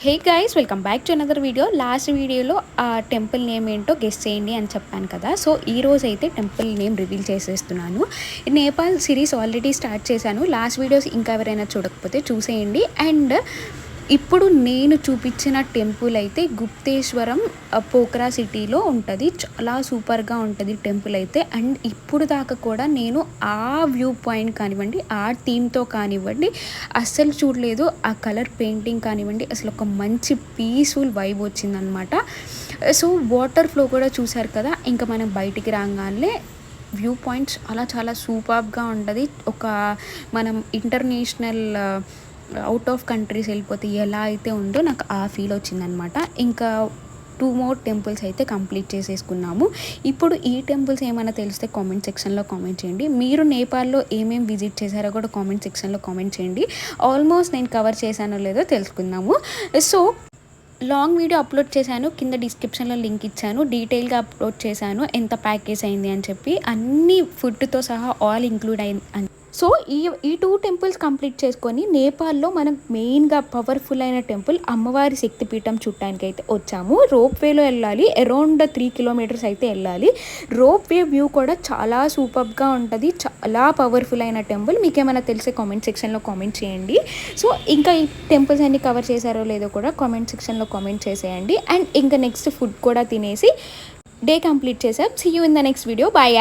Hey guys, welcome back to another video. Last వీడియోలో ఆ temple name ఏంటో guess చేయండి అని చెప్పాను కదా. సో ఈరోజు అయితే టెంపుల్ నేమ్ రివీల్ చేసేస్తున్నాను. నేపాల్ సిరీస్ ఆల్రెడీ స్టార్ట్ చేశాను. లాస్ట్ వీడియోస్ ఇంకా ఎవరైనా చూడకపోతే చూసేయండి. అండ్ ఇప్పుడు నేను చూపించిన టెంపుల్ అయితే గుప్తేశ్వరం పోఖ్రా సిటీలో ఉంటుంది. చాలా సూపర్గా ఉంటుంది టెంపుల్ అయితే. అండ్ ఇప్పుడు దాకా కూడా నేను ఆ వ్యూ పాయింట్ కానివ్వండి, ఆ థీమ్తో కానివ్వండి అస్సలు చూడలేదు. ఆ కలర్ పెయింటింగ్ కానివ్వండి, అసలు ఒక మంచి పీస్ఫుల్ వైబ్ వచ్చిందనమాట. సో వాటర్ ఫ్లో కూడా చూసారు కదా. ఇంకా మనం బయటికి రాగానే వ్యూ పాయింట్స్ అలా చాలా సూపర్గా ఉంటుంది. ఒక మనం ఇంటర్నేషనల్ అవుట్ ఆఫ్ కంట్రీస్ వెళ్ళిపోతే ఎలా అయితే ఉందో నాకు ఆ ఫీల్ వచ్చిందనమాట. ఇంకా 2 more టెంపుల్స్ అయితే కంప్లీట్ చేసేసుకున్నాము. ఇప్పుడు ఈ టెంపుల్స్ ఏమైనా తెలిస్తే కామెంట్ సెక్షన్లో కామెంట్ చేయండి. మీరు నేపాల్లో ఏమేమి విజిట్ చేశారో కూడా కామెంట్ సెక్షన్లో కామెంట్ చేయండి. ఆల్మోస్ట్ నేను కవర్ చేశానో లేదో తెలుసుకుందాము. సో లాంగ్ వీడియో అప్లోడ్ చేశాను, కింద డిస్క్రిప్షన్లో లింక్ ఇచ్చాను. డీటెయిల్గా అప్లోడ్ చేశాను ఎంత ప్యాకేజ్ అయింది అని చెప్పి, అన్ని ఫుడ్తో సహా ఆల్ ఇంక్లూడ్ అయింది. సో ఈ 2 టెంపుల్స్ కంప్లీట్ చేసుకొని నేపాల్లో మనం మెయిన్గా పవర్ఫుల్ అయిన టెంపుల్ అమ్మవారి శక్తిపీఠం చూడటానికి అయితే వచ్చాము. రోప్వేలో వెళ్ళాలి, అరౌండ్ 3 kilometers అయితే వెళ్ళాలి. రోప్వే వ్యూ కూడా చాలా సూపర్గా ఉంటుంది. చాలా పవర్ఫుల్ అయిన టెంపుల్. మీకు ఏమైనా తెలిసే కామెంట్ సెక్షన్లో కామెంట్ చేయండి. సో ఇంకా ఈ టెంపుల్స్ అన్ని కవర్ చేశారో లేదో కూడా కామెంట్ సెక్షన్లో కామెంట్ చేసేయండి. అండ్ ఇంకా నెక్స్ట్ ఫుడ్ కూడా తినేసి డే కంప్లీట్ చేసాం. See you in the next video. Bye.